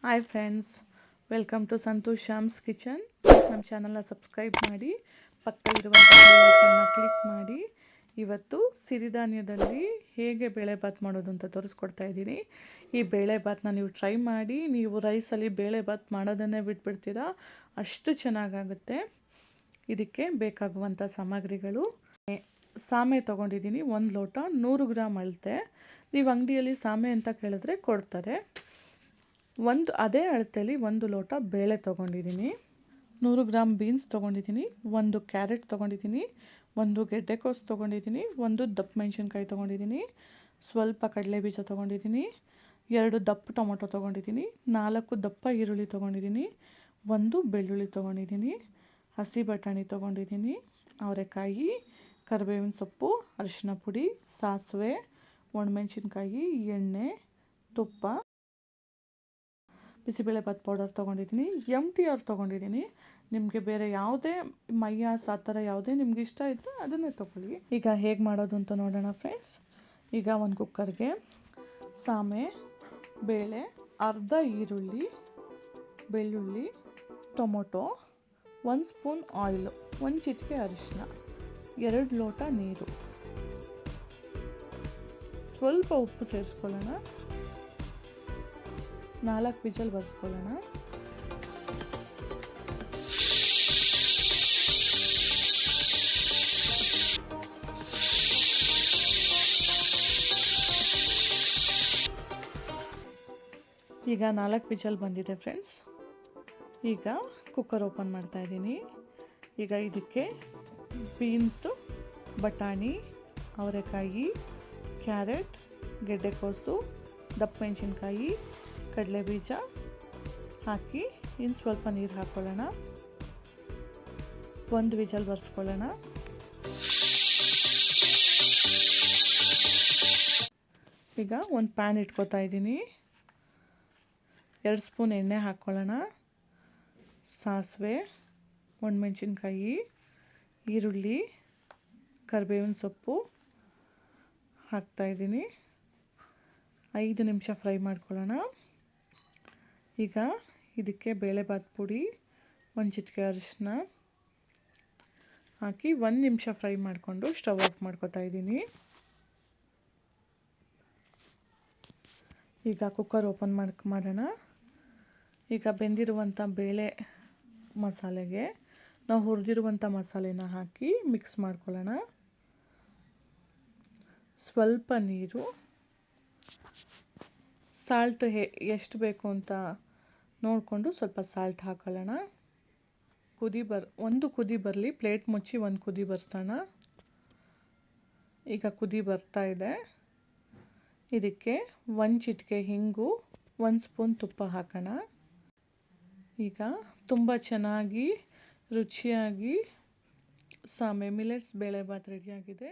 Hi friends, welcome to Santhosh Shyam's kitchen. ನಮ್ಮ ಚಾನಲ್ನ subscribe ಮಾಡಿ, ಪಕ್ಕದಲ್ಲಿರುವಂಥ ಬೆಲ್ ಐಕನ್ನ ಕ್ಲಿಕ್ ಮಾಡಿ. ಇವತ್ತು ಸಿರಿಧಾನ್ಯದಲ್ಲಿ ಹೇಗೆ ಬೇಳೆಭಾತ್ ಮಾಡೋದು ಅಂತ ತೋರಿಸ್ಕೊಡ್ತಾ ಇದ್ದೀನಿ. ಈ ಬೇಳೆಭಾತನ್ನ ನೀವು ಟ್ರೈ ಮಾಡಿ. ನೀವು ರೈಸಲ್ಲಿ ಬೇಳೆಭಾತ್ ಮಾಡೋದನ್ನೇ ಬಿಟ್ಬಿಡ್ತೀರಾ, ಅಷ್ಟು ಚೆನ್ನಾಗಾಗುತ್ತೆ. ಇದಕ್ಕೆ ಬೇಕಾಗುವಂಥ ಸಾಮಗ್ರಿಗಳು: ಸಾಮೆ ತೊಗೊಂಡಿದ್ದೀನಿ 1 ಲೋಟ, 100 ಗ್ರಾಮ್ ಅಳತೆ. ನೀವು ಅಂಗಡಿಯಲ್ಲಿ ಸಾಮೆ ಅಂತ ಕೇಳಿದ್ರೆ ಕೊಡ್ತಾರೆ. ಅದೇ ಅಳತೆಯಲ್ಲಿ 1 ಲೋಟ ಬೇಳೆ ತೊಗೊಂಡಿದ್ದೀನಿ, 100 ಗ್ರಾಮ್ ಬೀನ್ಸ್ ತೊಗೊಂಡಿದ್ದೀನಿ, 1 ಕ್ಯಾರೆಟ್ ತೊಗೊಂಡಿದ್ದೀನಿ, 1 ಗೆಡ್ಡೆಕೋಸು ತೊಗೊಂಡಿದ್ದೀನಿ, 1 ದಪ್ಪ ಮೆಣಸಿನ್ಕಾಯಿ ತೊಗೊಂಡಿದ್ದೀನಿ, ಸ್ವಲ್ಪ ಕಡಲೆ ಬೀಜ ತೊಗೊಂಡಿದ್ದೀನಿ, 2 ದಪ್ಪ ಟೊಮೊಟೊ ತೊಗೊಂಡಿದ್ದೀನಿ, 4 ದಪ್ಪ ಈರುಳ್ಳಿ ತೊಗೊಂಡಿದ್ದೀನಿ, 1 ಬೆಳ್ಳುಳ್ಳಿ ತೊಗೊಂಡಿದ್ದೀನಿ, ಹಸಿ ಬಟಾಣಿ ತೊಗೊಂಡಿದ್ದೀನಿ, ಅವರೆಕಾಯಿ, ಕರಿಬೇವಿನ ಸೊಪ್ಪು, ಅರಿಶಿನ ಪುಡಿ, ಸಾಸಿವೆ, ಒಣಮೆಣಸಿನ್ಕಾಯಿ, ಎಣ್ಣೆ, ತುಪ್ಪ, ಬಿಸಿಬೇಳೆಭಾತ್ ಪೌಡರ್ ತೊಗೊಂಡಿದ್ದೀನಿ, MTR ತೊಗೊಂಡಿದ್ದೀನಿ. ನಿಮಗೆ ಬೇರೆ ಯಾವುದೇ ಮೈಯಾಸ್ ಆ ಥರ ಯಾವುದೇ ನಿಮ್ಗೆ ಇಷ್ಟ ಇದ್ದರೆ ಅದನ್ನೇ ತೊಗೊಳ್ಳಿ. ಈಗ ಹೇಗೆ ಮಾಡೋದು ಅಂತ ನೋಡೋಣ ಫ್ರೆಂಡ್ಸ್. ಈಗ ಒಂದು ಕುಕ್ಕರ್ಗೆ ಸಾಮೆ, ಬೇಳೆ, ಅರ್ಧ ಈರುಳ್ಳಿ, ಬೆಳ್ಳುಳ್ಳಿ, ಟೊಮೊಟೊ, 1 ಸ್ಪೂನ್ ಆಯಿಲು, 1 ಚಿಟಿಕೆ ಅರಿಶಿನ, 2 ಲೋಟ ನೀರು, ಸ್ವಲ್ಪ ಉಪ್ಪು ಸೇರಿಸ್ಕೊಳ್ಳೋಣ, 4 ವಿಜಲ್ ಬರ್ಸ್ಕೊಳ್ಳೋಣ. ಈಗ 4 ವಿಜಲ್ ಬಂದಿದೆ ಫ್ರೆಂಡ್ಸ್. ಈಗ ಕುಕ್ಕರ್ ಓಪನ್ ಮಾಡ್ತಾ ಇದ್ದೀನಿ. ಈಗ ಇದಕ್ಕೆ ಬೀನ್ಸು, ಬಟಾಣಿ, ಅವರೆಕಾಯಿ, ಕ್ಯಾರೆಟ್, ಗೆಡ್ಡೆಕೋಸು, ದಪ್ಪ ಮೆಣಸಿನ್ಕಾಯಿ, ಕಡಲೆ ಬೀಜ ಹಾಕಿ ಇನ್ನು ಸ್ವಲ್ಪ ನೀರು ಹಾಕ್ಕೊಳ್ಳೋಣ. 1 ವಿಜಲ್ ಬರ್ಸ್ಕೊಳ್ಳೋಣ. ಈಗ ಒಂದು ಪ್ಯಾನ್ ಇಟ್ಕೋತಾ ಇದ್ದೀನಿ. 2 ಸ್ಪೂನ್ ಎಣ್ಣೆ ಹಾಕ್ಕೊಳ್ಳೋಣ. ಸಾಸಿವೆ, ಒಣಮೆಣಸಿನ್ಕಾಯಿ, ಈರುಳ್ಳಿ, ಕರಿಬೇವಿನ ಸೊಪ್ಪು ಹಾಕ್ತಾಯಿದ್ದೀನಿ. 5 ನಿಮಿಷ ಫ್ರೈ ಮಾಡ್ಕೊಳ್ಳೋಣ. ಈಗ ಇದಕ್ಕೆ ಬೇಳೆಭಾತ್ ಪುಡಿ, 1 ಚಿಟಿಕೆ ಅರಿಶಿನ ಹಾಕಿ 1 ನಿಮಿಷ ಫ್ರೈ ಮಾಡಿಕೊಂಡು ಸ್ಟವ್ ಆಫ್ ಮಾಡ್ಕೊತಾ ಇದ್ದೀನಿ. ಈಗ ಕುಕ್ಕರ್ ಓಪನ್ ಮಾಡೋಣ. ಈಗ ಬೆಂದಿರುವಂಥ ಬೇಳೆ ಮಸಾಲೆಗೆ ನಾವು ಹುರಿದಿರುವಂಥ ಮಸಾಲೆನ ಹಾಕಿ ಮಿಕ್ಸ್ ಮಾಡ್ಕೊಳ್ಳೋಣ. ಸ್ವಲ್ಪ ನೀರು, ಸಾಲ್ಟ್ ಎಷ್ಟು ಬೇಕು ಅಂತ ನೋಡಿಕೊಂಡು ಸ್ವಲ್ಪ ಸಾಲ್ಟ್ ಹಾಕೊಳ್ಳೋಣ. ಒಂದು ಕುದಿ ಬರಲಿ, ಪ್ಲೇಟ್ ಮುಚ್ಚಿ 1 ಕುದಿ ಬರ್ಸೋಣ. ಈಗ ಕುದಿ ಬರ್ತಾ ಇದೆ. ಇದಕ್ಕೆ 1 ಚಿಟಿಕೆ ಹಿಂಗು, 1 ಸ್ಪೂನ್ ತುಪ್ಪ ಹಾಕೋಣ. ಈಗ ತುಂಬ ಚೆನ್ನಾಗಿ ರುಚಿಯಾಗಿ ಸಾಮೆ ಮಿಲೆಟ್ಸ್ ಬೇಳೆಭಾತ್ ರೆಡಿಯಾಗಿದೆ.